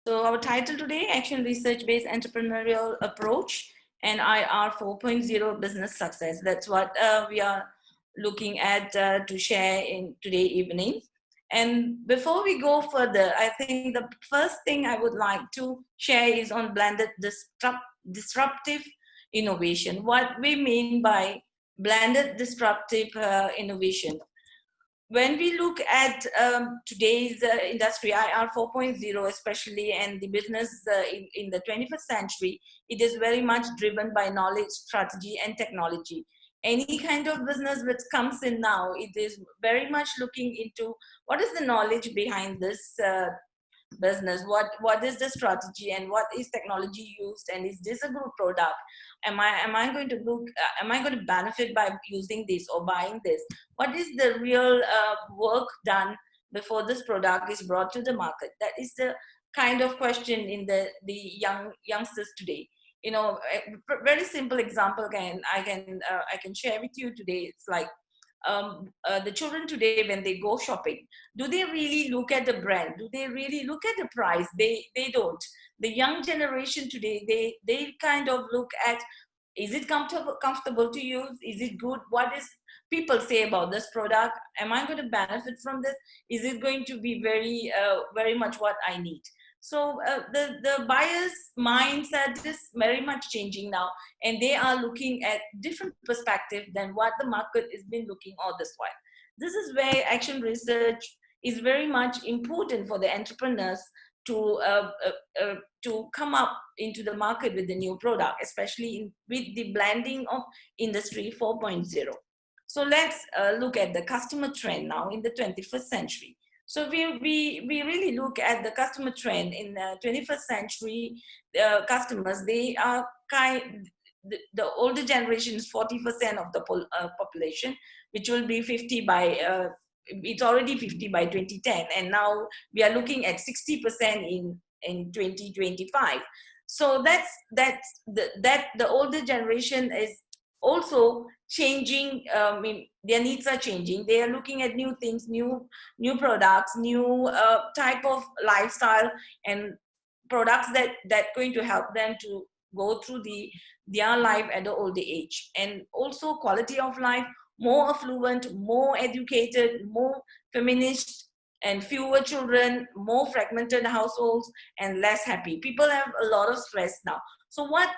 So our title today, Action Research-Based Entrepreneurial Approach and IR 4.0 Business Success. That's what we are looking at to share in today evening. And before we go further, I think the first thing I would like to share is on blended disruptive innovation. What we mean by blended disruptive innovation. When we look at today's industry, IR 4.0 especially, and the business in the 21st century, it is very much driven by knowledge, strategy, and technology. Any kind of business which comes in now, it is very much looking into what is the knowledge behind this business, what is the strategy and what is technology used, and is this a good product? Am I going to look am I going to benefit by using this or buying this? What is the real work done before this product is brought to the market? That is the kind of question in the youngsters today. You know, a very simple example I can share with you today. It's like the children today, when they go shopping, do they really look at the brand? Do they really look at the price? They don't. The young generation today, they kind of look at, is it comfortable to use? Is it good? What is people say about this product? Am I going to benefit from this? Is it going to be very much what I need? So the buyer's mindset is very much changing now, and they are looking at different perspective than what the market has been looking all this while. This is where action research is very much important for the entrepreneurs to come up into the market with the new product, especially with the blending of industry 4.0. So let's look at the customer trend now in the 21st century. So we really look at the customer trend in the 21st century. Customers, they are the older generation is 40% of the population, which will be 50 by it's already 50 by 2010, and now we are looking at 60% in 2025. So that's the older generation is also changing. I mean, their needs are changing. They are looking at new things, new products, new type of lifestyle, and products that going to help them to go through their life at the older age. And also quality of life, more affluent, more educated, more feminist, and fewer children, more fragmented households, and less happy. People have a lot of stress now. So what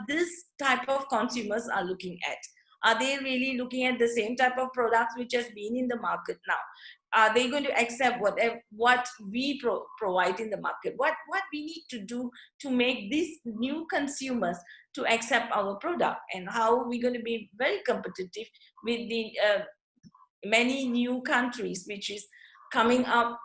this type of consumers are looking at? Are they really looking at the same type of products which has been in the market now? Are they going to accept what we provide in the market? What we need to do to make these new consumers to accept our product? And how are we going to be very competitive with the many new countries which is coming up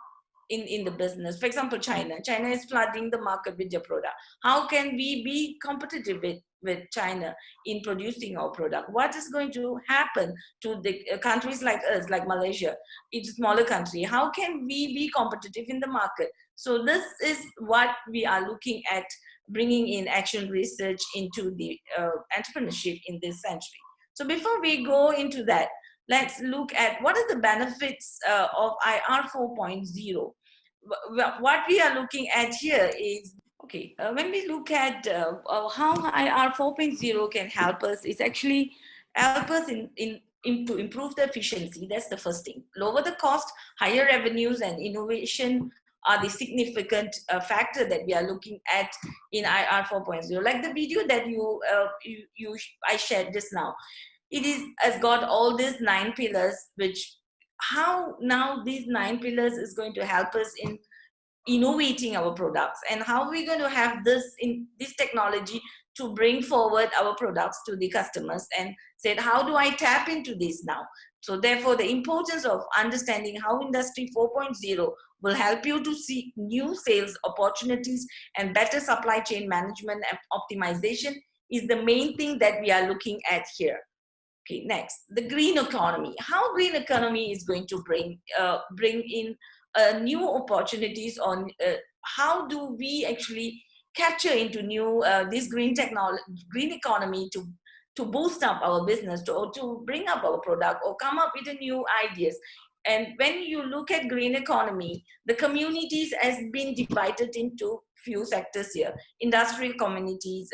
in the business? For example, China is flooding the market with their product. How can we be competitive with China in producing our product? What is going to happen to the countries like us, like Malaysia? It's a smaller country. How can we be competitive in the market? So this is what we are looking at, bringing in action research into the entrepreneurship in this century. So before we go into that, let's look at what are the benefits of IR 4.0. What we are looking at here is, okay, when we look at how IR 4.0 can help us, is actually help us to improve the efficiency. That's the first thing. Lower the cost, higher revenues, and innovation are the significant factor that we are looking at in IR 4.0. Like the video that I shared just now, has got all these 9 pillars, which how now these 9 pillars is going to help us in innovating our products, and how we're going to have this technology to bring forward our products to the customers, and said, how do I tap into this now? So therefore, the importance of understanding how Industry 4.0 will help you to see new sales opportunities and better supply chain management and optimization is the main thing that we are looking at here. Okay, next, the green economy. How green economy is going to bring in new opportunities on how do we actually capture into new this green economy to boost up our business, to bring up our product or come up with new ideas. And when you look at green economy, the communities has been divided into few sectors here: industrial communities,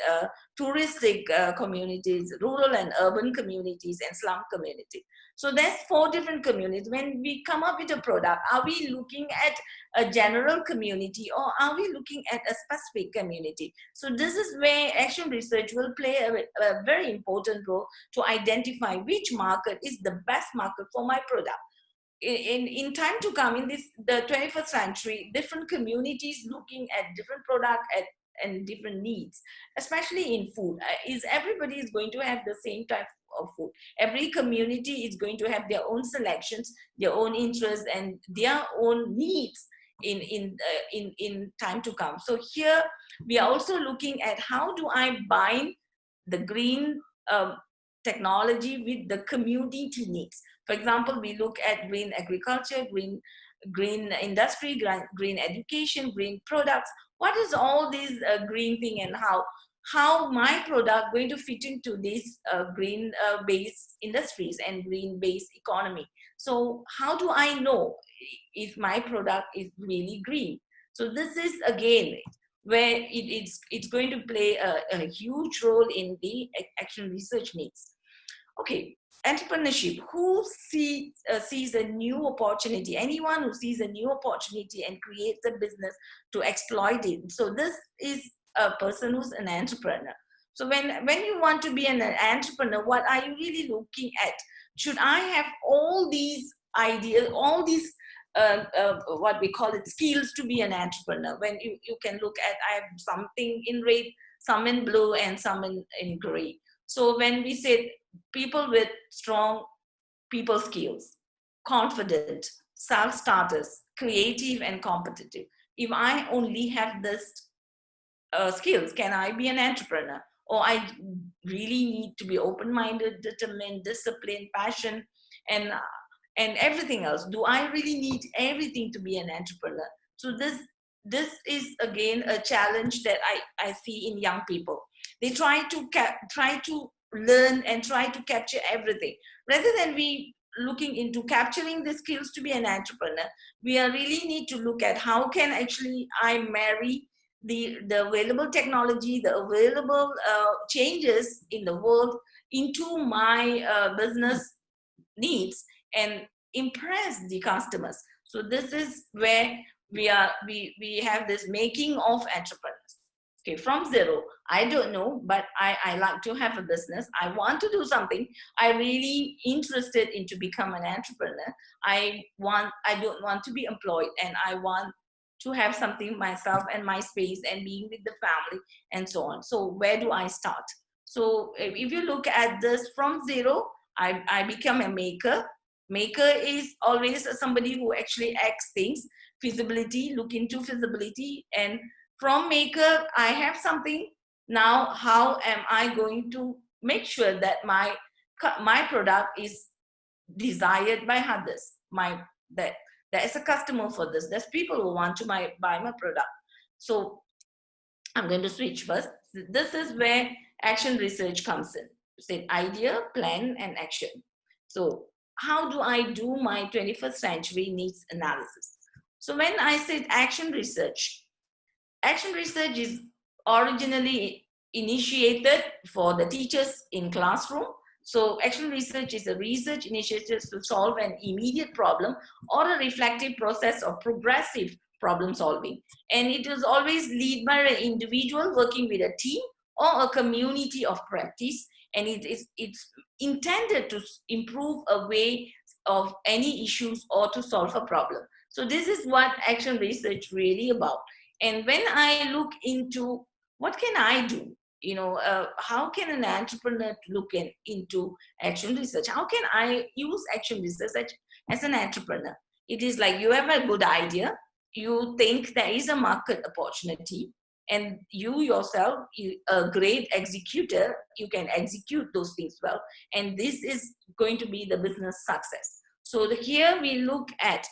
touristic communities, rural and urban communities, and slum communities. So there's 4 different communities. When we come up with a product, are we looking at a general community, or are we looking at a specific community? So this is where action research will play a very important role to identify which market is the best market for my product. In time to come, in the 21st century, different communities looking at different product and different needs, especially in food. Is everybody is going to have the same type of food? Every community is going to have their own selections, their own interests, and their own needs in time to come. So here we are also looking at how do I bind the green technology with the community needs. For example, we look at green agriculture, green industry, green education, green products. What is all these green thing, and how my product going to fit into these green based industries and green based economy? So how do I know if my product is really green? So this is again where it's going to play a huge role in the action research needs. Okay, entrepreneurship. Who sees a new opportunity? Anyone who sees a new opportunity and creates a business to exploit it. So this is a person who's an entrepreneur. So when you want to be an entrepreneur, what are you really looking at? Should I have all these ideas, all these what we call it skills to be an entrepreneur? When you can look at, I have something in red, some in blue, and some in gray. So when we say people with strong people skills, confident, self-starters, creative and competitive. If I only have this skills, can I be an entrepreneur? Or I really need to be open-minded, determined, disciplined, passion, and everything else. Do I really need everything to be an entrepreneur? So this is again a challenge that I see in young people. They try to learn and try to capture everything, rather than we looking into capturing the skills to be an entrepreneur. We are really need to look at how can actually I marry the available technology, the available changes in the world into my business needs and impress the customers. So this is where we have this making of entrepreneurs. Okay, from zero, I don't know, but I like to have a business. I want to do something. I really interested in to become an entrepreneur. I don't want to be employed, and I want to have something myself and my space and being with the family and so on. So where do I start? So if you look at this from zero, I become a maker. Maker is always somebody who actually acts things, feasibility, look into feasibility, and from maker, I have something. Now, how am I going to make sure that my product is desired by others? That there is a customer for this. There's people who want to buy my product. So I'm going to switch first. This is where action research comes in. Say idea, plan, and action. So how do I do my 21st century needs analysis? So when I said action research is originally initiated for the teachers in classroom. So action research is a research initiative to solve an immediate problem or a reflective process of progressive problem solving. And it is always led by an individual working with a team or a community of practice. And it's intended to improve a way of any issues or to solve a problem. So this is what action research really about. And when I look into what can I do, how can an entrepreneur look into action research? How can I use action research as an entrepreneur? It is like you have a good idea, you think there is a market opportunity, and you yourself, a great executor, you can execute those things well, and this is going to be the business success. So here we look at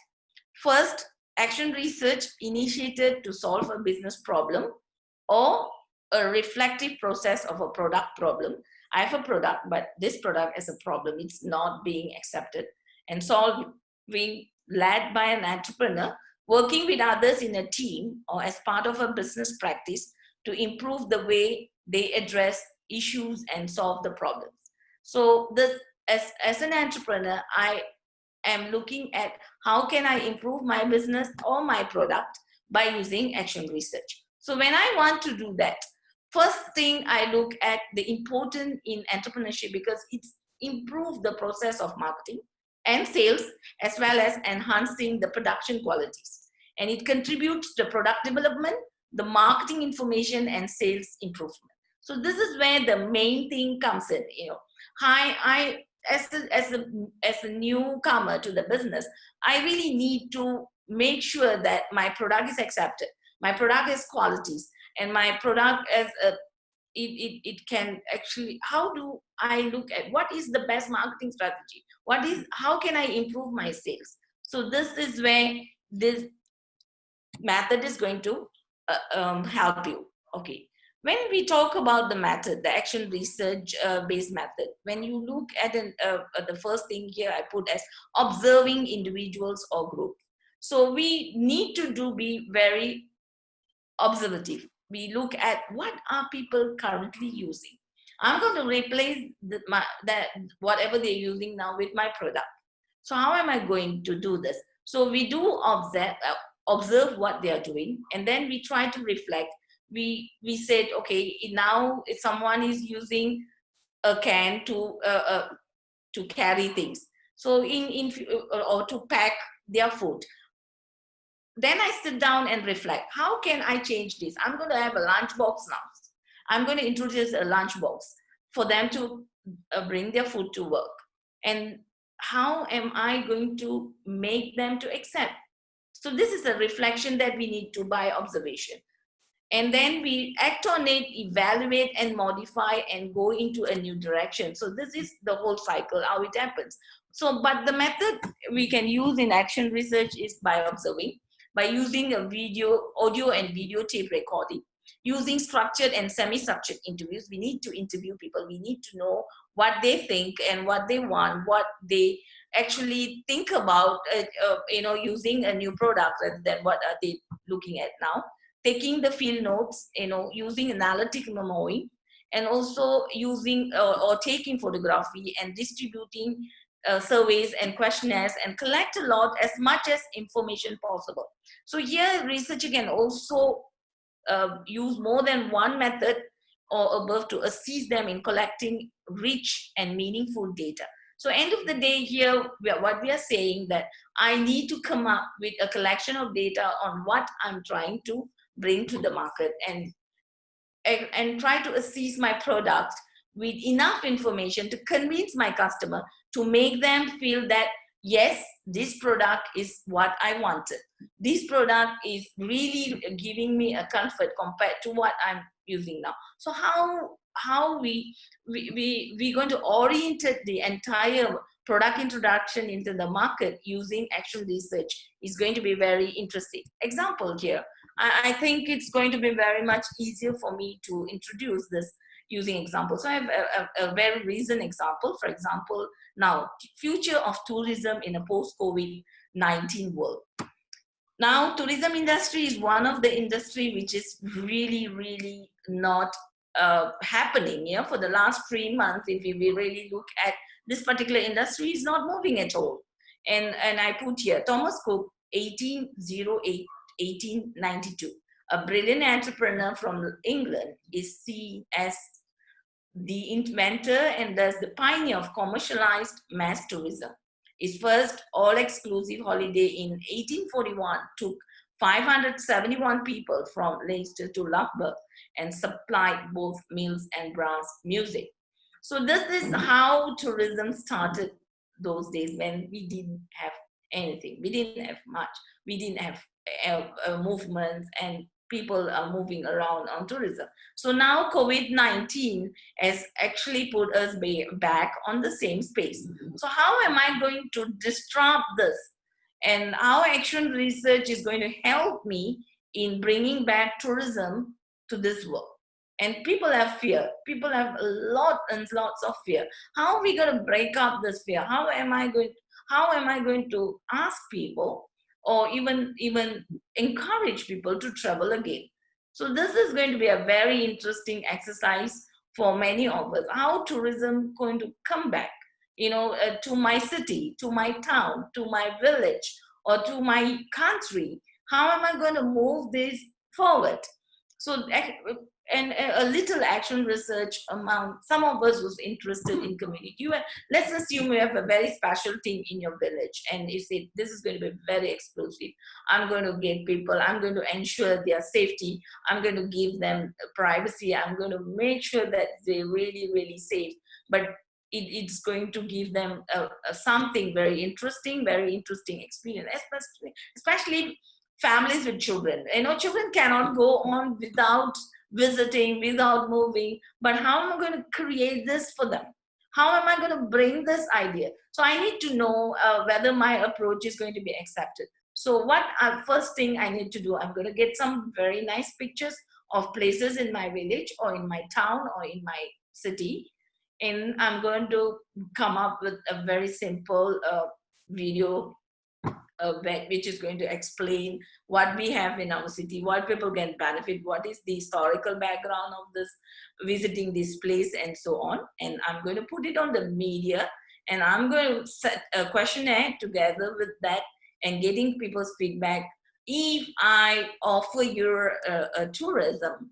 first, action research initiated to solve a business problem or a reflective process of a product problem. I have a product, but this product is a problem. It's not being accepted and solved being led by an entrepreneur, working with others in a team or as part of a business practice to improve the way they address issues and solve the problems. So this, as an entrepreneur, I am looking at how can I improve my business or my product by using action research. So when I want to do that, first thing I look at the important in entrepreneurship, because it's improve the process of marketing and sales, as well as enhancing the production qualities. And it contributes to product development, the marketing information, and sales improvement. So this is where the main thing comes in. I as a newcomer to the business, I really need to make sure that my product is accepted, my product is qualities, and my product as a it can actually, how do I look at what is the best marketing strategy, how can I improve my sales. So this is where this method is going to help you. Okay, when we talk about the method, the action research based method, when you look at the first thing here I put as observing individuals or groups. So we need to be very observative. We look at what are people currently using. I'm going to replace whatever they're using now with my product. So how am I going to do this? So we do observe what they are doing, and then we try to reflect. We said, okay, now if someone is using a can to carry things, so or to pack their food, then I sit down and reflect, how can I change this? I'm going to have a lunch box now. I'm going to introduce a lunch box for them to bring their food to work. And how am I going to make them to accept? So this is a reflection that we need to by observation. And then we act on it, evaluate and modify and go into a new direction. So this is the whole cycle, how it happens. So, but the method we can use in action research is by observing, by using a audio and video tape recording, using structured and semi-structured interviews. We need to interview people. We need to know what they think and what they want, what they actually think about, using a new product rather than what are they looking at now. Taking the field notes, using analytic memoing, and also using or taking photography and distributing surveys and questionnaires, and collect a lot, as much as information possible. So here researcher can also use more than one method or above to assist them in collecting rich and meaningful data. So end of the day here, what we are saying that I need to come up with a collection of data on what I'm trying to bring to the market, and try to assess my product with enough information to convince my customer, to make them feel that, yes, this product is what I wanted. This product is really giving me a comfort compared to what I'm using now. So how we going to orient the entire product introduction into the market using action research is going to be very interesting. Example here, I think it's going to be very much easier for me to introduce this using examples. So I have a very recent example. For example, now, future of tourism in a post-COVID-19 world. Now, tourism industry is one of the industry which is really, really not happening. For the last 3 months, if we really look at this particular industry, is not moving at all. And I put here, Thomas Cook, 1808, 1892, a brilliant entrepreneur from England, is seen as the inventor and thus the pioneer of commercialized mass tourism. His first all-exclusive holiday in 1841 took 571 people from Leicester to Loughborough and supplied both meals and brass music. So this is how tourism started those days, when we didn't have anything. We didn't have much. We didn't have movements, and people are moving around on tourism. So now COVID-19 has actually put us back on the same space. So how am I going to disrupt this? And how action research is going to help me in bringing back tourism to this world? And people have fear. People have a lot and lots of fear. How are we going to break up this fear? How How am I going to ask people or even encourage people to travel again? So this is going to be a very interesting exercise for many of us. How tourism going to come back, to my city, to my town, to my village, or to my country? How am I going to move this forward? So, and a little action research among some of us was interested in community. Let's assume you have a very special team in your village, and you say this is going to be very explosive. I'm going to get people. I'm going to ensure their safety. I'm going to give them privacy. I'm going to make sure that they're really, really safe. But it's going to give them something very interesting experience, especially families with children. Children cannot go on without visiting, without moving. But how am I going to create this for them? How am I going to bring this idea? So I need to know whether my approach is going to be accepted. So what first thing I need to do, I'm going to get some very nice pictures of places in my village or in my town or in my city. And I'm going to come up with a very simple video which is going to explain what we have in our city, what people can benefit, what is the historical background of this, visiting this place, and so on. And I'm going to put it on the media, and I'm going to set a questionnaire together with that and getting people's feedback. If I offer you a tourism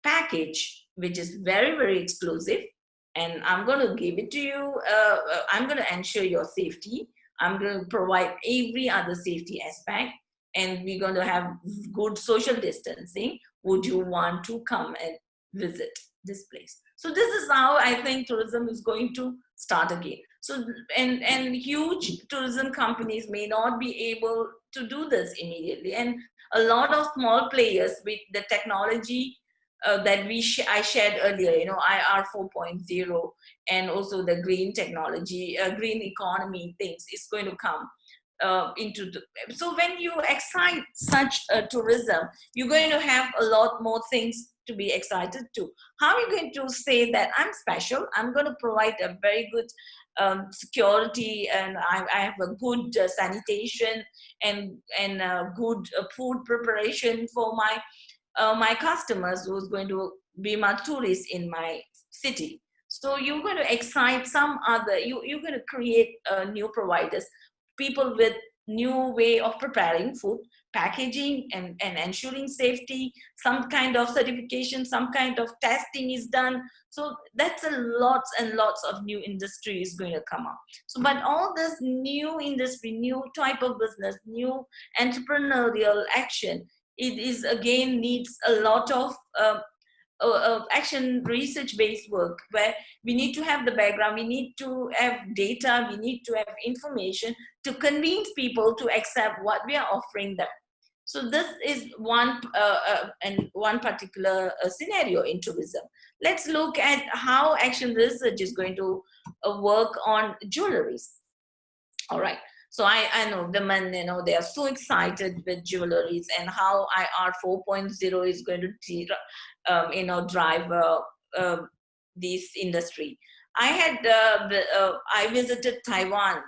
package, which is very, very exclusive, and I'm going to give it to you, I'm going to ensure your safety. I'm going to provide every other safety aspect, and we're going to have good social distancing. Would you want to come and visit this place? So this is how I think tourism is going to start again. So, and huge tourism companies may not be able to do this immediately. And a lot of small players with the technology that I shared earlier, IR 4.0, and also the green technology, green economy things is going to come into the. So when you excite such tourism, you're going to have a lot more things to be excited to. How are you going to say that I'm special? I'm going to provide a very good security, and I have a good sanitation and good food preparation for my customers who's going to be my tourists in my city. So you're going to excite some other, you're going to create new providers, people with new way of preparing food, packaging, and ensuring safety, some kind of certification, some kind of testing is done. So that's a lots and lots of new industry is going to come up. So, but all this new industry, new type of business, new entrepreneurial action, it is again needs a lot of action research-based work, where we need to have the background, we need to have data, we need to have information to convince people to accept what we are offering them. So this is one particular scenario in tourism. Let's look at how action research is going to work on jewelries. All right. So I know women, they are so excited with jewelries and how IR 4.0 is going to drive this industry. I visited Taiwan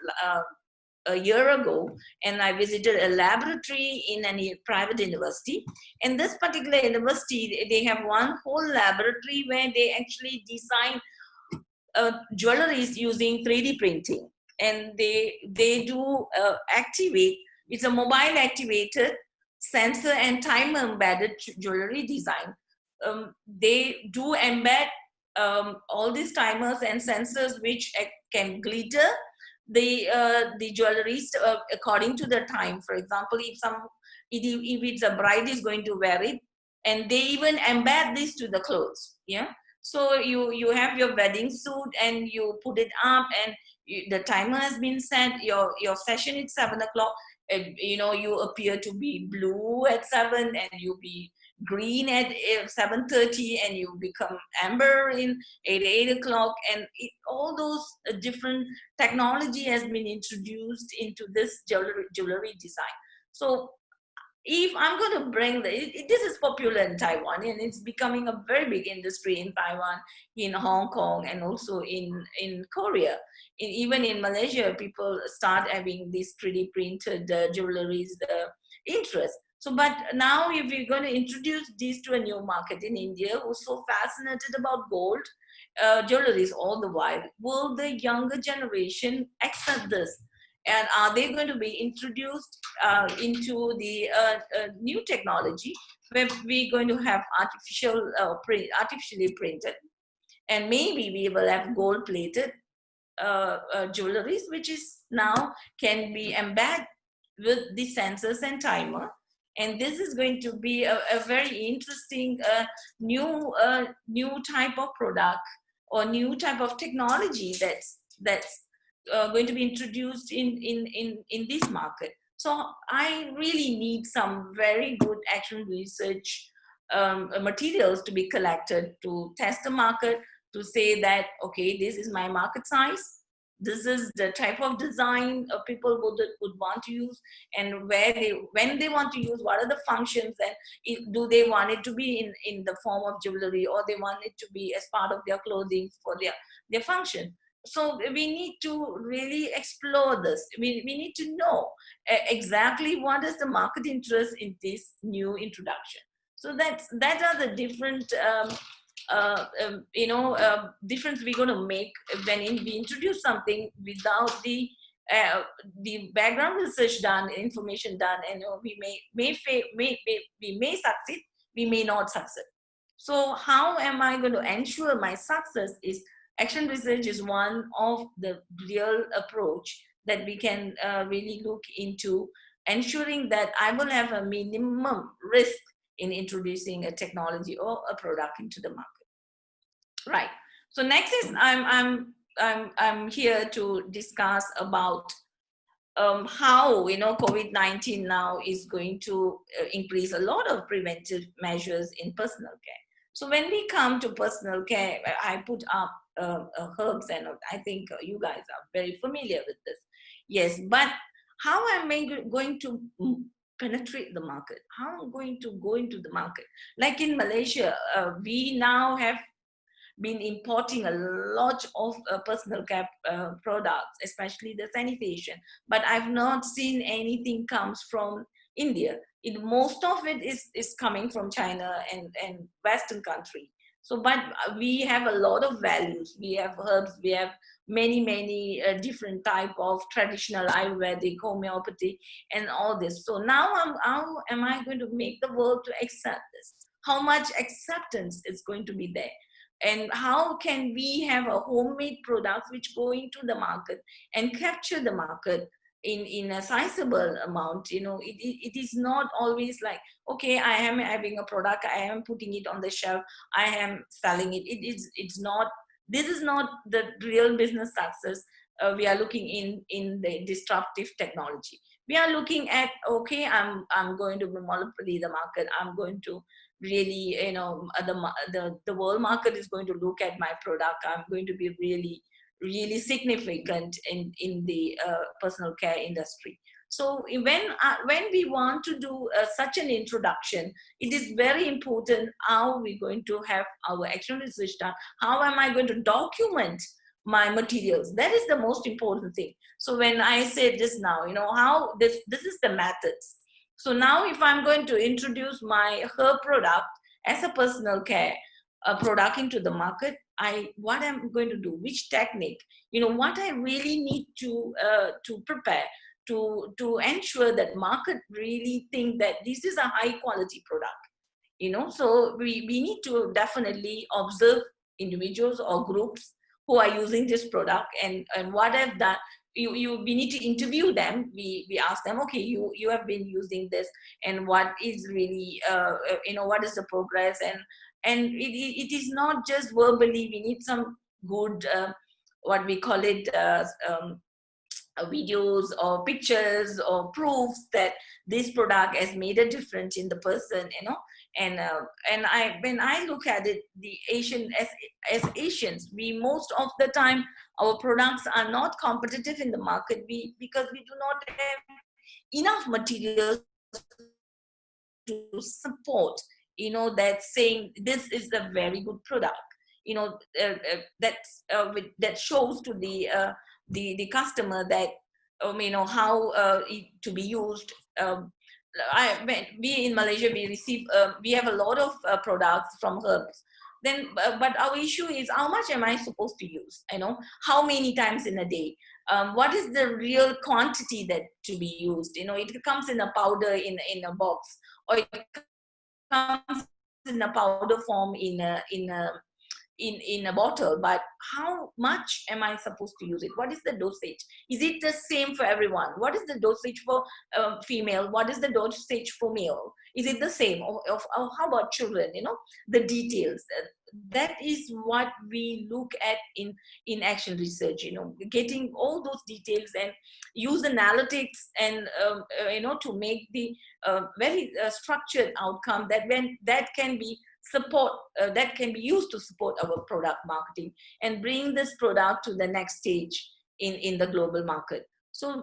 a year ago, and I visited a laboratory in a private university. And this particular university, they have one whole laboratory where they actually design jewelries using 3D printing. And they do activate, it's a mobile activated sensor and timer embedded jewelry design. They do embed all these timers and sensors which can glitter the jewelries according to the time. For example, if it's a bride is going to wear it, and they even embed this to the clothes. Yeah. So you have your wedding suit and you put it up, and the timer has been set. Your session is 7 o'clock. You appear to be blue at 7, and you be green at 7:30, and you become amber at 8 o'clock. And all those different technology has been introduced into this jewelry design. So if I'm going to bring this is popular in Taiwan, and it's becoming a very big industry in Taiwan, in Hong Kong, and also in Korea. Even in Malaysia, people start having these 3D printed jewelries interest. So, but now if we're going to introduce these to a new market in India, who's so fascinated about gold, jewelries all the while, will the younger generation accept this? And are they going to be introduced into the new technology where we're going to have artificially printed, and maybe we will have gold plated jewelries, which is now can be embedded with the sensors and timer. And this is going to be a very interesting new type of product or new type of technology that's going to be introduced in this market. So I really need some very good action research materials to be collected to test the market, to say that, okay, this is my market size, this is the type of design people would want to use, and when they want to use, what are the functions, and do they want it to be in the form of jewelry, or they want it to be as part of their clothing for their function. So we need to really explore this. We need to know exactly what is the market interest in this new introduction. So that are the different difference we're going to make when we introduce something without the background research done, information done, and we may succeed, we may not succeed. So how am I going to ensure my success? Is action research is one of the real approach that we can really look into, ensuring that I will have a minimum risk in introducing a technology or a product into the market. Right. So next is I'm here to discuss about how COVID-19 now is going to increase a lot of preventive measures in personal care. So when we come to personal care, I put up herbs, and I think you guys are very familiar with this. Yes, but how am I going to penetrate the market? How am I going to go into the market? Like in Malaysia, we now have been importing a lot of personal care products, especially the sanitation. But I've not seen anything comes from India. Most of it is coming from China and Western country. So, but we have a lot of values. We have herbs. We have many different type of traditional Ayurvedic, homeopathy, and all this. So now, how am I going to make the world to accept this? How much acceptance is going to be there? And how can we have a homemade products which go into the market and capture the market in a sizable amount? It is not always like, okay, I am having a product, I am putting it on the shelf, I am selling it. It's not, this is not the real business success. We are looking in the disruptive technology. We are looking at, okay, I'm going to monopoly the market. I'm going to really, the world market is going to look at my product. I'm going to be really significant in the personal care industry. So when we want to do such an introduction, it is very important how we're going to have our action research done. How am I going to document my materials? That is the most important thing. So when I say this now, how this is the methods. So now if I'm going to introduce my herb product as a personal care product into the market, what I'm going to do, which technique, what I really need to prepare to ensure that market really think that this is a high quality product. So we need to definitely observe individuals or groups who are using this product, and what have done. We need to interview them. We ask them, okay, you have been using this, and what is really what is the progress, and it is not just verbally. We need some good what we call it videos or pictures or proofs that this product has made a difference in the person, and when I look at it, the as Asians, we most of the time our products are not competitive in the market because we do not have enough materials to support, that saying this is a very good product, that shows to the customer that how it to be used. We in Malaysia, we have a lot of products from herbs. Then, but our issue is, how much am I supposed to use? How many times in a day? What is the real quantity that to be used? It comes in a powder in a box, or it comes in a powder form in a bottle, but how much am I supposed to use it? What is the dosage? Is it the same for everyone? What is the dosage for female? What is the dosage for male? Is it the same? Or how about children? The details. That is what we look at in action research, getting all those details and use analytics and to make the very structured outcome that can be that can be used to support our product marketing and bring this product to the next stage in the global market. So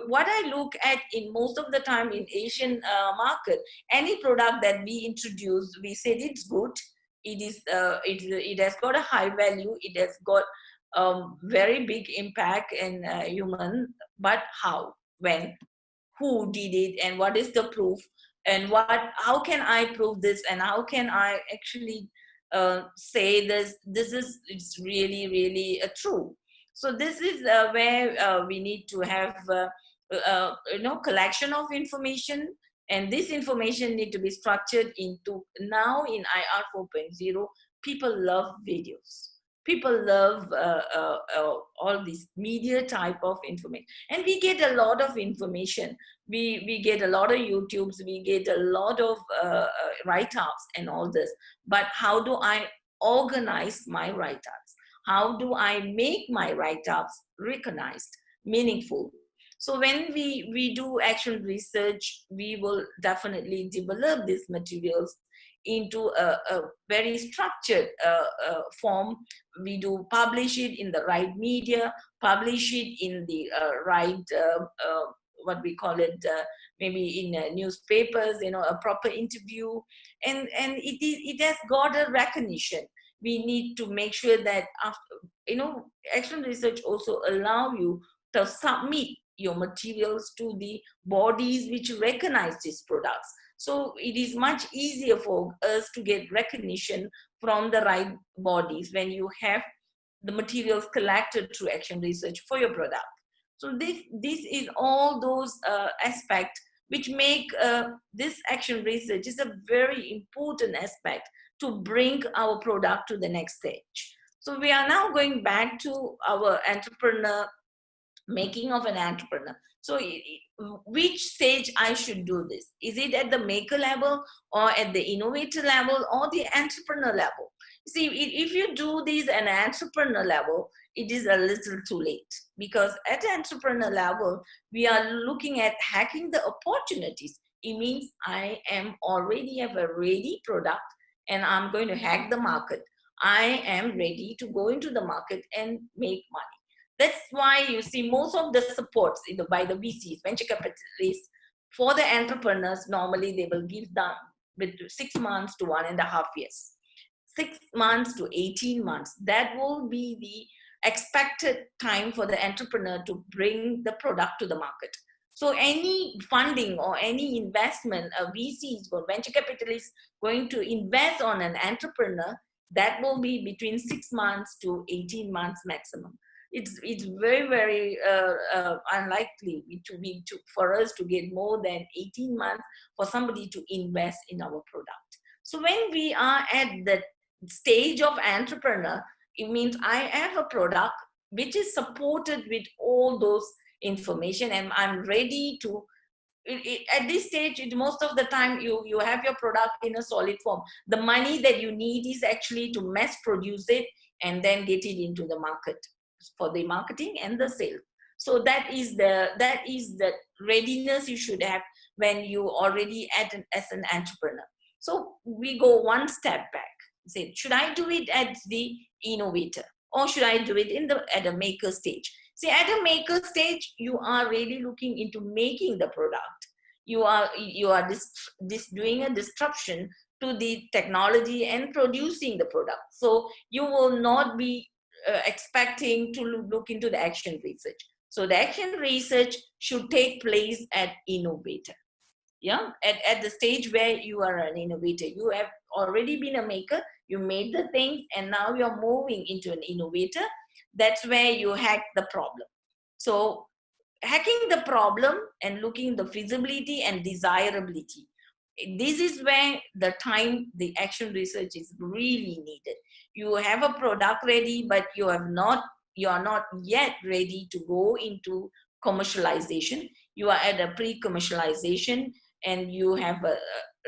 what I look at in most of the time in Asian market, any product that we introduce, we said it's good, it has got a high value, it has got very big impact in human, but how, when, who did it, and what is the proof, and how can I prove this, and how can I actually say it's really, really true. So this is where we need to have collection of information, and this information need to be structured into, now in IR 4.0, people love videos. People love all this media type of information, and we get a lot of information. We get a lot of YouTubes, we get a lot of write-ups and all this. But how do I organize my write-ups? How do I make my write-ups recognized, meaningful? So when we do action research, we will definitely develop these materials into a very structured form. We do publish it in the right media, publish it in the right, what we call it, maybe in newspapers, a proper interview, and it has got a recognition. We need to make sure that after, action research also allow you to submit your materials to the bodies which recognize these products. So it is much easier for us to get recognition from the right bodies when you have the materials collected through action research for your product. So this is all those aspects which make this action research is a very important aspect to bring our product to the next stage. So we are now going back to our entrepreneur, making of an entrepreneur. So which stage I should do this? Is it at the maker level, or at the innovator level, or the entrepreneur level? See, if you do this at an entrepreneur level, it is a little too late, because at the entrepreneur level, we are looking at hacking the opportunities. It means I am already have a ready product and I'm going to hack the market. I am ready to go into the market and make money. That's why you see most of the supports by the VCs, venture capitalists, for the entrepreneurs, normally they will give them with 6 months to 1.5 years. 6 months to 18 months. That will be the expected time for the entrepreneur to bring the product to the market. So any funding or any investment, a VC or venture capitalist going to invest on an entrepreneur, that will be between 6 months to 18 months maximum. It's very, very unlikely for us to get more than 18 months for somebody to invest in our product. So when we are at the stage of entrepreneur, it means I have a product which is supported with all those information, and I'm ready to, at this stage, most of the time you have your product in a solid form. The money that you need is actually to mass produce it and then get it into the market for the marketing and the sale. So that is the readiness you should have when you already as an entrepreneur. So we go one step back. Say, should I do it at the innovator, or should I do it at a maker stage? See, at a maker stage, you are really looking into making the product. you are doing a disruption to the technology and producing the product. So you will not be expecting to look into the action research. So the action research should take place at innovator. Yeah, at the stage where you are an innovator, you have already been a maker, you made the thing, and now you're moving into an innovator. That's where you hack the problem. So hacking the problem and looking the feasibility and desirability, this is where the action research is really needed. You have a product ready, but you are not yet ready to go into commercialization. You are at a pre-commercialization, and you have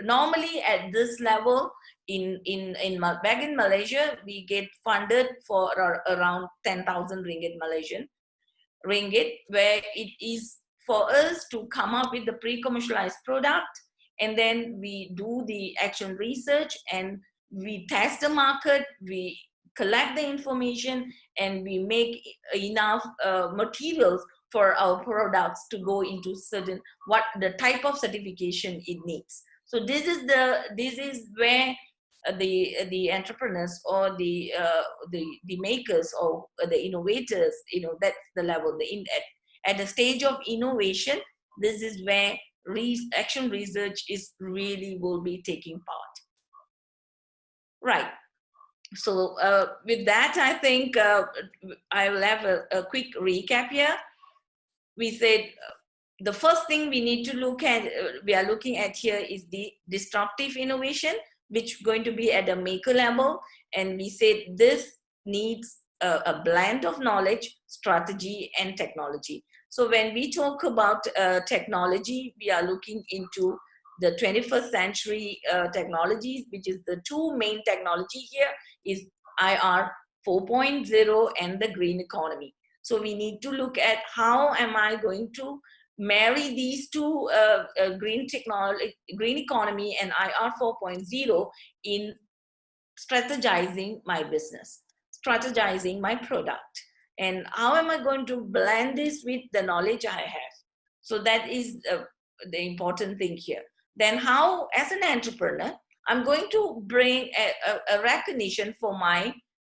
normally at this level back in Malaysia, we get funded for around 10,000 ringgit Malaysian ringgit, where it is for us to come up with the pre-commercialized product, and then we do the action research and we test the market, we collect the information, and we make enough materials for our products to go into certain what the type of certification it needs. So this is where the entrepreneurs or the makers or the innovators, that's the level. At the stage of innovation, this is where action research is really will be taking part. Right. So with that, I think I will have a quick recap here. We said the first thing we need to look at, we are looking at here, is the disruptive innovation, which is going to be at a maker level. And we said this needs a blend of knowledge, strategy, and technology. So when we talk about technology, we are looking into the 21st century technologies, which is the two main technology here is IR 4.0 and the green economy. So we need to look at how am I going to marry these two, green economy and IR 4.0, in strategizing my business, strategizing my product, and how am I going to blend this with the knowledge I have. So that is the important thing here. Then how, as an entrepreneur, I'm going to bring a recognition for my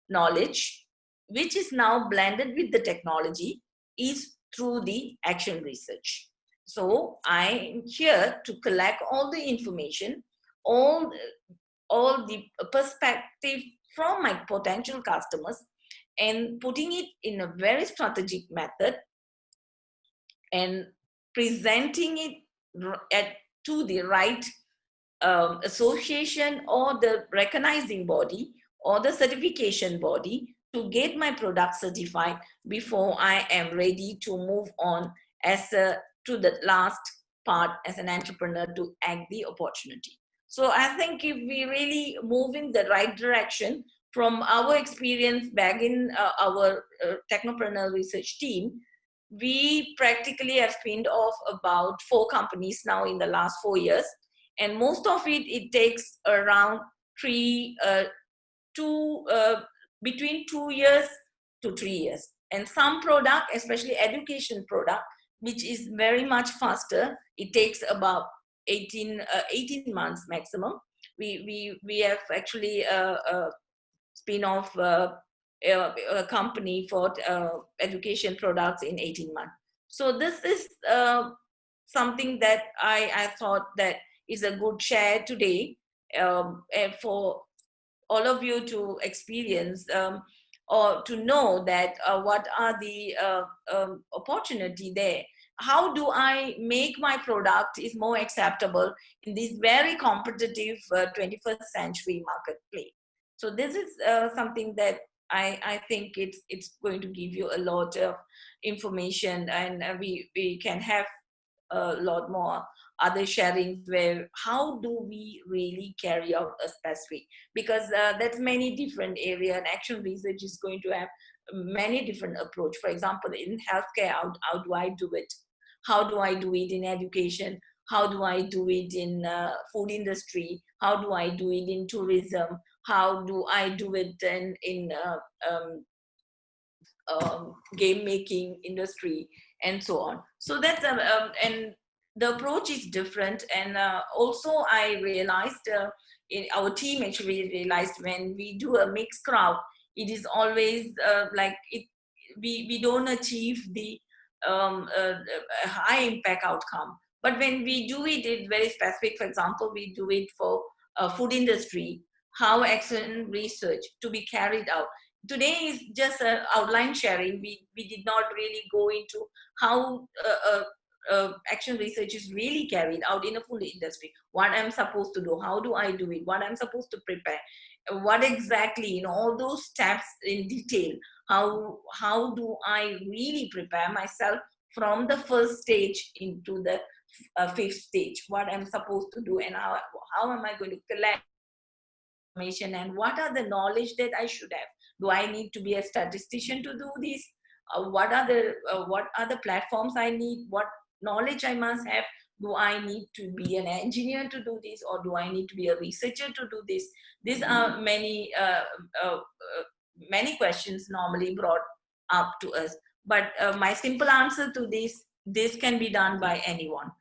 knowledge, which is now blended with the technology, is through the action research. So I'm here to collect all the information, all the perspective from my potential customers, and putting it in a very strategic method and presenting it to the right association or the recognizing body or the certification body to get my product certified before I am ready to move on to the last part as an entrepreneur to act the opportunity. So I think if we really move in the right direction, from our experience back in our Technopreneur research team, we practically have spinned off about 4 companies now in the last 4 years. And most of it takes around between 2 years to 3 years. And some product, especially education product, which is very much faster, it takes about 18 months maximum. We have actually spin off a company for education products in 18 months. So this is something that I thought that is a good share today for all of you to experience or to know that what are the opportunity there. How do I make my product is more acceptable in this very competitive 21st century marketplace? So this is something that I think it's going to give you a lot of information, and we can have a lot more other sharings where how do we really carry out a specific, because that's many different area, and action research is going to have many different approach. For example, in healthcare, how do I do it? How do I do it in education? How do I do it in food industry? How do I do it in tourism? How do I do it in game making industry, and so on? So that's and the approach is different. And also I realized, in our team actually realized, when we do a mixed crowd, it is always like it, we don't achieve the high impact outcome. But when we do it, it's very specific. For example, we do it for food industry, how action research to be carried out. Today is just outline sharing. We did not really go into how action research is really carried out in a food industry. What I'm supposed to do, how do I do it, what I'm supposed to prepare, what exactly, you know, all those steps in detail. How do I really prepare myself from the first stage into the fifth stage, what I'm supposed to do, and how am I going to collect information, and what are the knowledge that I should have. Do I need to be a statistician to do this? What are the platforms I need? What knowledge I must have? Do I need to be an engineer to do this, or do I need to be a researcher to do this? These are many questions normally brought up to us. But my simple answer to this can be done by anyone,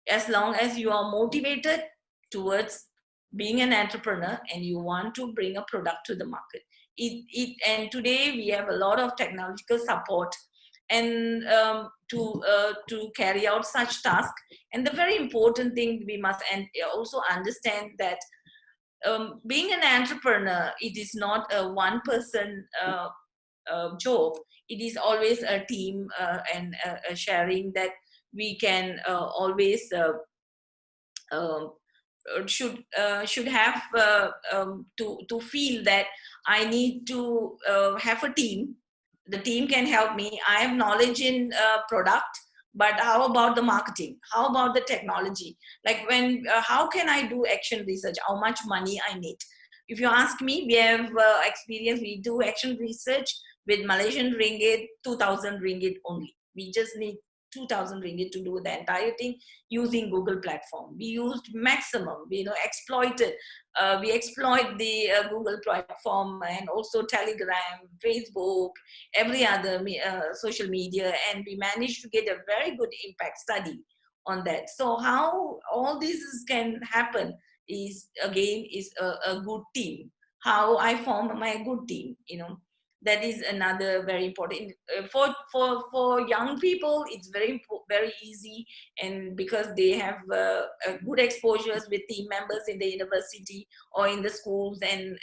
as long as you are motivated towards being an entrepreneur and you want to bring a product to the market. And today we have a lot of technological support and to carry out such tasks. And the very important thing we must also understand that being an entrepreneur, it is not a one person job. It is always a team and a sharing that we can always should have to feel that I need to have a team. The team can help me. I have knowledge in product, but how about the marketing? How about the technology? Like when, how can I do action research? How much money I need? If you ask me, we have experience. We do action research with Malaysian ringgit, 2,000 ringgit only. We just need 2,000 ringgit to do the entire thing using Google platform. We used maximum, we exploited. We exploit the Google platform and also Telegram, Facebook, every other social media, and we managed to get a very good impact study on that. So how all this can happen is, again, is a good team. How I form my good team, that is another very important. For young people, it's very easy, and because they have good exposures with team members in the university or in the schools and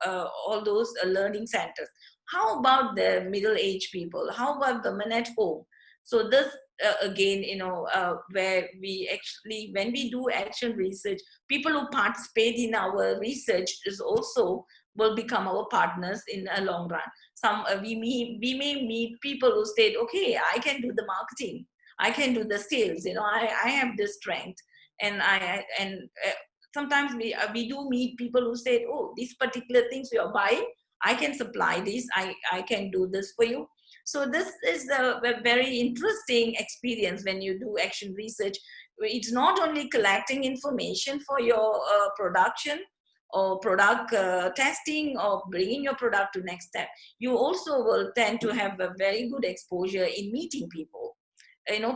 all those learning centers. How about the middle-aged people? How about women at home? So this again, where we actually, when we do action research, people who participate in our research is also will become our partners in a long run. We may meet people who state, okay, I can do the marketing, I can do the sales, I have this strength, and sometimes we do meet people who say, oh, these particular things you are buying, I can supply this, I can do this for you. So this is a very interesting experience when you do action research. It's not only collecting information for your production or product testing or bringing your product to next step. You also will tend to have a very good exposure in meeting people,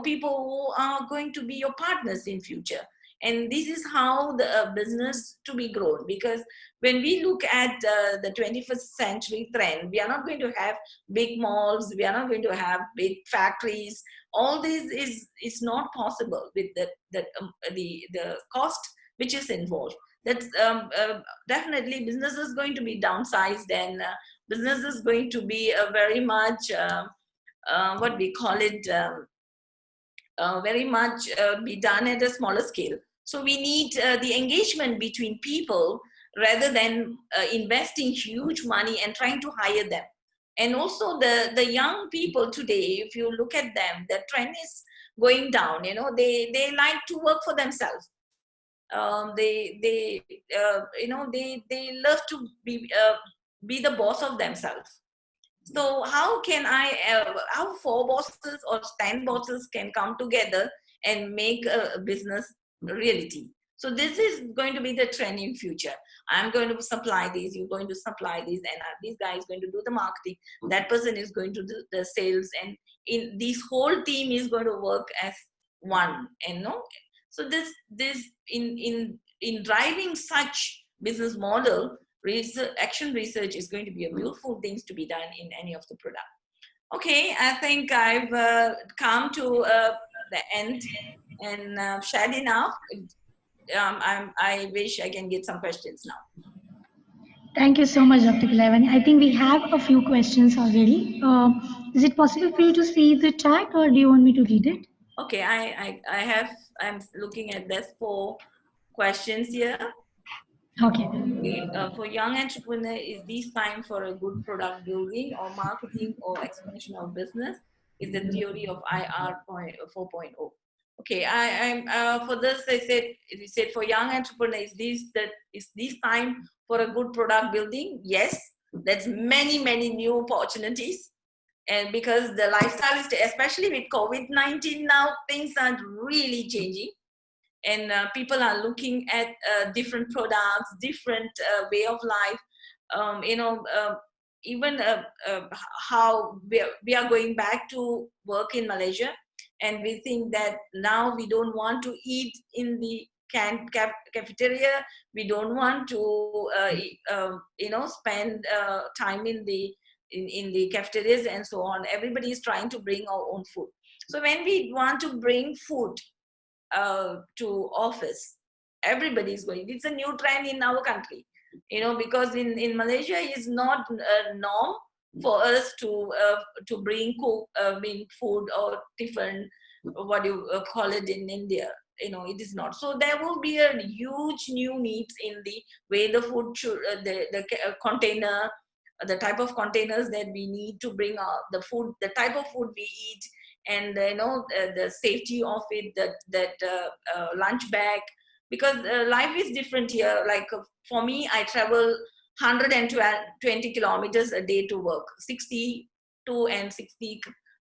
people who are going to be your partners in future. And this is how the business to be grown, because when we look at the 21st century trend, we are not going to have big malls, we are not going to have big factories. All this is not possible with the cost which is involved. That's definitely business is going to be downsized, and business is going to be a very much what we call it, very much be done at a smaller scale. So we need the engagement between people rather than investing huge money and trying to hire them. And also the young people today, if you look at them, the trend is going down. They like to work for themselves. They love to be the boss of themselves. So how can how 4 bosses or 10 bosses can come together and make a business reality? So this is going to be the trend in future. I'm going to supply these, you're going to supply these, and this guy is going to do the marketing, that person is going to do the sales, and in this whole team is going to work as one, and no. So this in driving such business model, action research is going to be a beautiful things to be done in any of the product. Okay, I think I've come to the end and shared enough. I wish I can get some questions now. Thank you so much, Dr. Kalaivani. I think we have a few questions already. Is it possible for you to see the chat, or do you want me to read it? Okay, I'm looking at this 4 questions here. Okay. Okay, for young entrepreneur, is this time for a good product building or marketing or expansion of business? Is the theory of IR 4.0. Okay, I'm for this I said, we said for young entrepreneur, is this time for a good product building? Yes, there's many new opportunities, and because the lifestyle is, especially with COVID-19 now, things are really changing, and people are looking at different products, different way of life. Even how we are going back to work in Malaysia, and we think that now we don't want to eat in the cafeteria. We don't want to spend time in the cafeterias and so on. Everybody is trying to bring our own food. So when we want to bring food to office, everybody is going. It's a new trend in our country, because in Malaysia it's not a norm for us to bring food or tiffin, what you call it in India. It is not. So there will be a huge new needs in the way the food should, the container, the type of containers that we need to bring the food, the type of food we eat, and the safety of it, that lunch bag, because life is different here. Like for me, I travel 120 kilometers a day to work, 62 and 60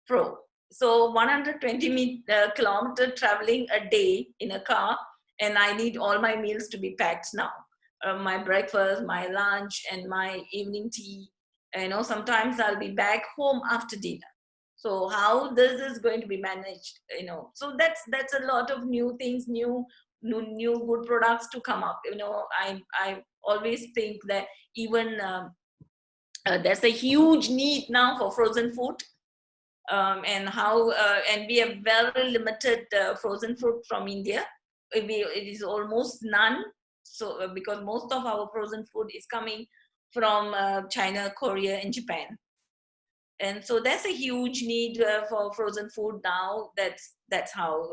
pro. So 120 kilometer traveling a day in a car, and I need all my meals to be packed now. My breakfast, my lunch, and my evening tea. Sometimes I'll be back home after dinner. So how this is going to be managed? So that's a lot of new things, new good products to come up. I always think that even there's a huge need now for frozen food, and we have very limited frozen food from India. It is almost none. So because most of our frozen food is coming from China, Korea, and Japan. And so there's a huge need for frozen food now. That's how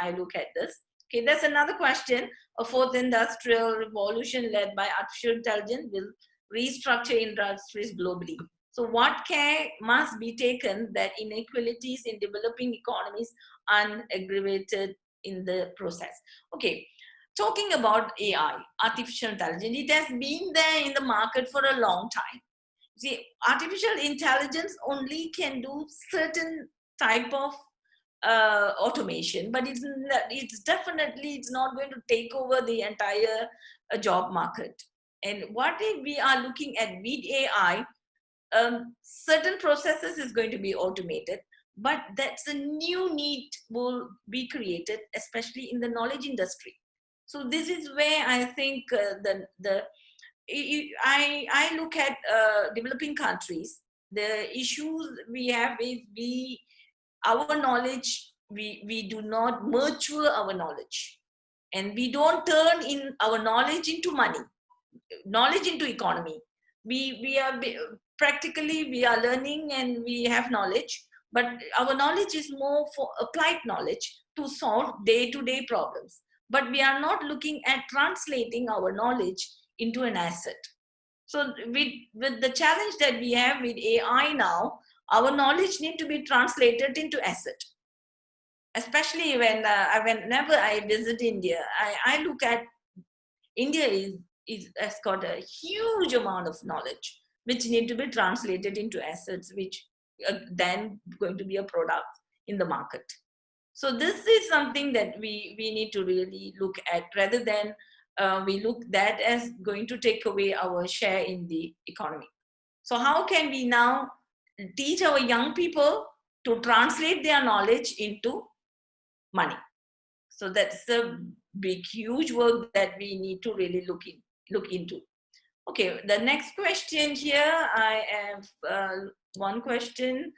I look at this. Okay, there's another question. A fourth industrial revolution led by artificial intelligence will restructure industries globally. So what care must be taken that inequalities in developing economies are aggravated in the process? Okay, talking about AI, artificial intelligence, it has been there in the market for a long time. See, artificial intelligence only can do certain type of automation, but it's definitely not going to take over the entire job market. And what if we are looking at with AI, certain processes is going to be automated, but that's a new need will be created, especially in the knowledge industry. So this is where I think I look at developing countries. The issues we have is our knowledge, we do not mature our knowledge, and we don't turn in our knowledge into money, knowledge into economy. We are practically, we are learning and we have knowledge, but our knowledge is more for applied knowledge to solve day-to-day problems. But we are not looking at translating our knowledge into an asset. So with the challenge that we have with AI now, our knowledge need to be translated into asset. Especially whenever I visit India, I look at India has got a huge amount of knowledge which need to be translated into assets, which then going to be a product in the market. So this is something that we need to really look at, rather than we look that as going to take away our share in the economy. So how can we now teach our young people to translate their knowledge into money. So that's a big, huge work that we need to really look into. Okay, the next question here, I have one question.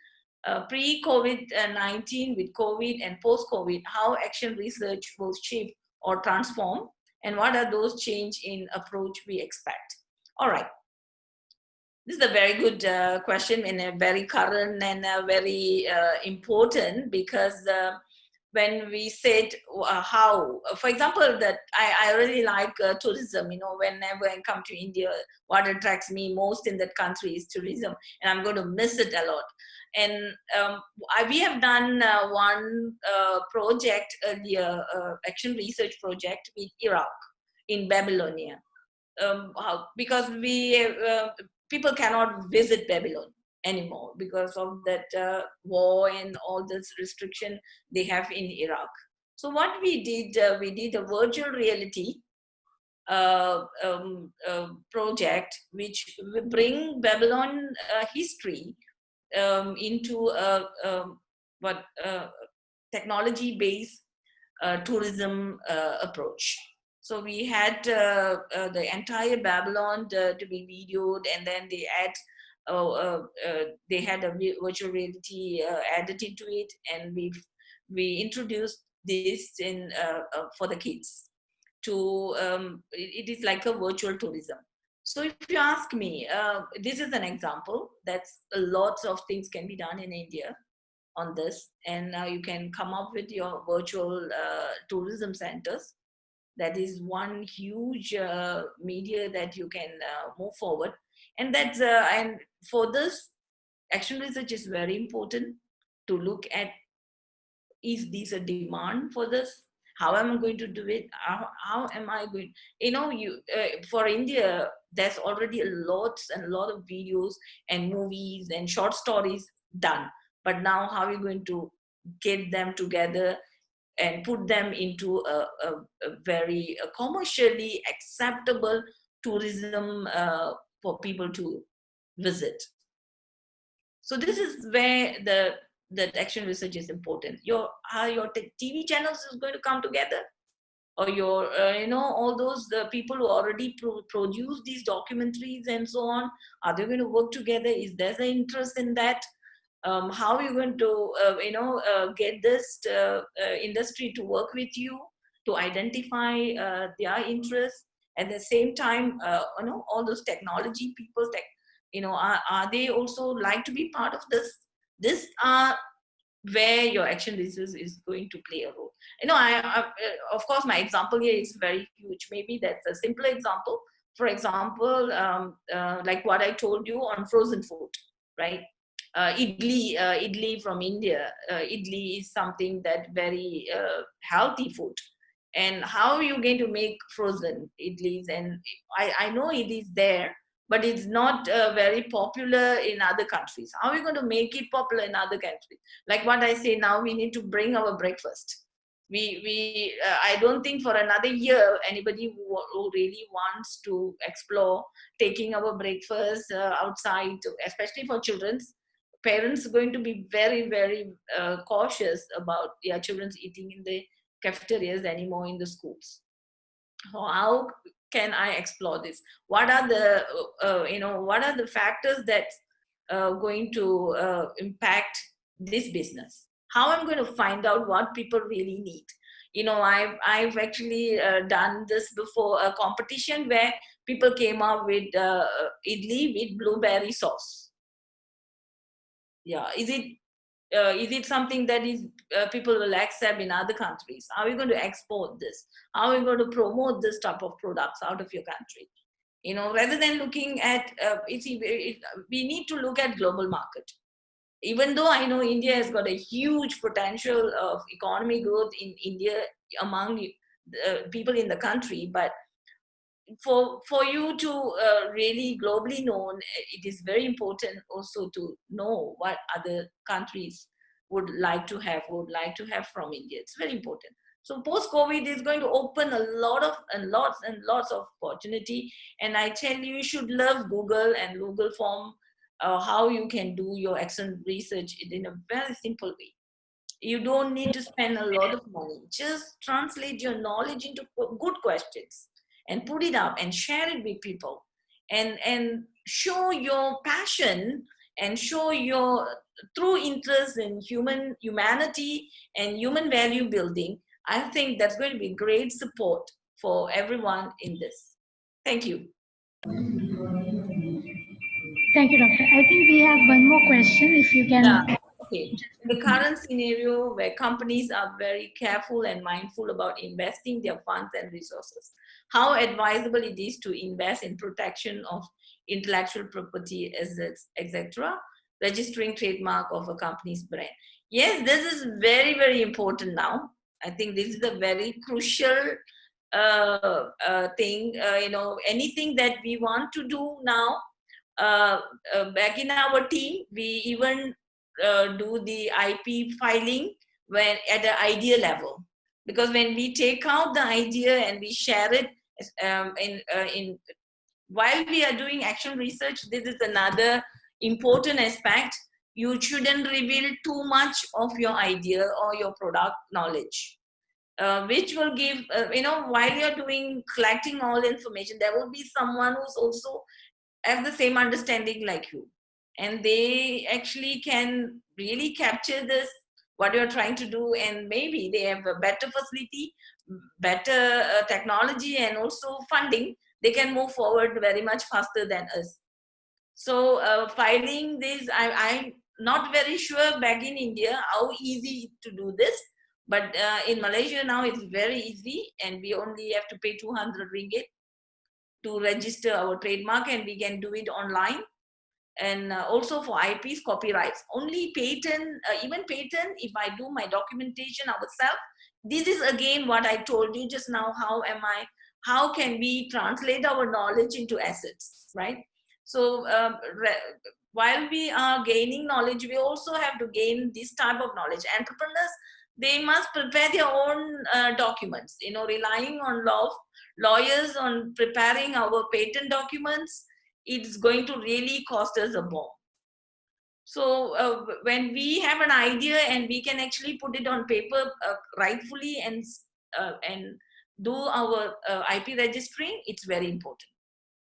Pre-COVID-19, with COVID and post-COVID, how action research will shape or transform, and what are those change in approach we expect? All right, this is a very good question, and a very current and very important, because when we said how, for example, that I really like tourism. Whenever I come to India, what attracts me most in that country is tourism, and I'm going to miss it a lot. And we have done one project earlier, action research project with Iraq in Babylonia. Because people cannot visit Babylon anymore because of that war and all this restriction they have in Iraq. So what we did a virtual reality project, which will bring Babylon history into what technology-based tourism approach. So we had the entire Babylon to be videoed, and then they had a virtual reality added into it, and we introduced this in for the kids. It is like a virtual tourism. So if you ask me, this is an example. That's lots of things can be done in India on this, and now you can come up with your virtual tourism centers. That is one huge media that you can move forward, and and for this, action research is very important to look at, is this a demand for this? How am I going to do it? How am I going? For India, there's already lots and lot of videos and movies and short stories done. But now, how are you going to get them together and put them into a very commercially acceptable tourism for people to visit? So this is where that action research is important. How your TV channels is going to come together, or your all those the people who already produce these documentaries and so on, are they going to work together? Is there an interest in that? How are you going to get this industry to work with you to identify their interests? At the same time, all those technology people, are they also like to be part of this where your action research is going to play a role. Of course, my example here is very huge. Maybe that's a simpler example. For example, like what I told you on frozen food, right? Idli from India. Idli is something that very healthy food. And how are you going to make frozen idlis? And I know it is there, but it's not very popular in other countries. How are we going to make it popular in other countries? Like what I say now, we need to bring our breakfast. I don't think for another year anybody who really wants to explore taking our breakfast outside, especially for children's parents, are going to be very, very cautious about their children's eating in the cafeterias anymore in the schools. How can I explore this? What are the factors that going to impact this business? How I'm going to find out what people really need? I've actually done this before, a competition where people came up with idli with blueberry sauce. Yeah, is it something that is people will accept in other countries? How are you going to export this? How are you going to promote this type of products out of your country? Rather than looking at we need to look at global market. Even though I know India has got a huge potential of economic growth in India among people in the country, but for you to really globally known, it is very important also to know what other countries would like to have from India. It's very important. So post-COVID is going to open a lot of and lots of opportunity. And I tell you, you should love Google and Google Form, how you can do your action research in a very simple way. You don't need to spend a lot of money. Just translate your knowledge into good questions and put it up and share it with people, and show your passion and show your true interest in humanity and human value building. I think that's going to be great support for everyone in this. Thank you. Thank you, Doctor. I think we have one more question, if you Yeah. can. Okay. In the current scenario where companies are very careful and mindful about investing their funds and resources, how advisable it is to invest in protection of intellectual property assets, etc., registering trademark of a company's brand. Yes, this is very, very important now. I think this is a very crucial thing. Anything that we want to do now, back in our team, we even do the IP filing when at the idea level, because when we take out the idea and we share it in while we are doing action research, this is another important aspect. You shouldn't reveal too much of your idea or your product knowledge. Which will give, while you're doing collecting all information, there will be someone who's also have the same understanding like you, and they actually can really capture this what you're trying to do, and maybe they have a better facility, better technology, and also funding. They can move forward very much faster than us. So filing this, I'm not very sure back in India how easy to do this, but in Malaysia now it's very easy, and we only have to pay 200 ringgit to register our trademark, and we can do it online. And also for IPs, copyrights, only patent, even patent, if I do my documentation ourselves, this is again what I told you just now. How can we translate our knowledge into assets, right? So while we are gaining knowledge, we also have to gain this type of knowledge. Entrepreneurs, they must prepare their own documents, relying on lawyers on preparing our patent documents. It's going to really cost us a bomb. So when we have an idea and we can actually put it on paper rightfully, and do our IP registering, it's very important.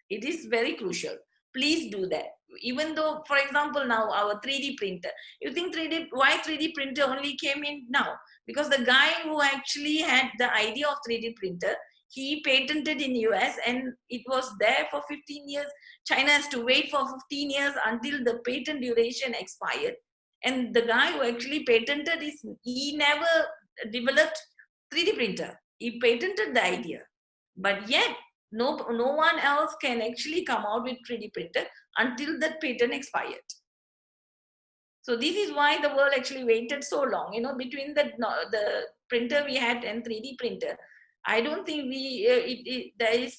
It is very crucial. Please do that. Even though, for example, now our 3D printer, you think why 3D printer only came in now? Because the guy who actually had the idea of 3D printer, he patented in US, and it was there for 15 years. China has to wait for 15 years until the patent duration expired. And the guy who actually patented he never developed 3D printer. He patented the idea. But yet, no one else can actually come out with 3D printer until that patent expired. So this is why the world actually waited so long, between the printer we had and 3D printer. I don't think there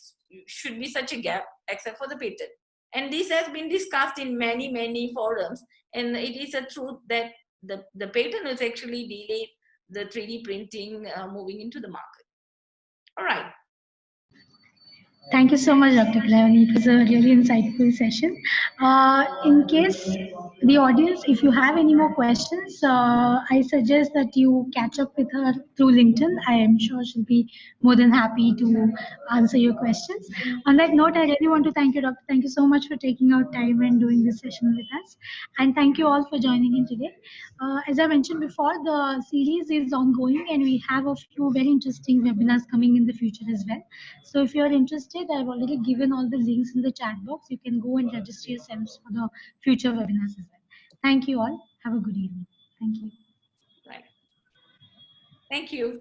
should be such a gap except for the patent. And this has been discussed in many, many forums. And it is a truth that the patent has actually delayed the 3D printing moving into the market. All right. Thank you so much, Dr. Kalaivani. It was a really insightful session. In case the audience, if you have any more questions, I suggest that you catch up with her through LinkedIn. I am sure she'll be more than happy to answer your questions. On that note, I really want to thank you, Doctor. Thank you so much for taking out time and doing this session with us. And thank you all for joining in today. As I mentioned before, the series is ongoing and we have a few very interesting webinars coming in the future as well. So if you're interested, I've already given all the links in the chat box. You can go and register yourselves for the future webinars as well. Thank you all. Have a good evening. Thank you. Right. Thank you.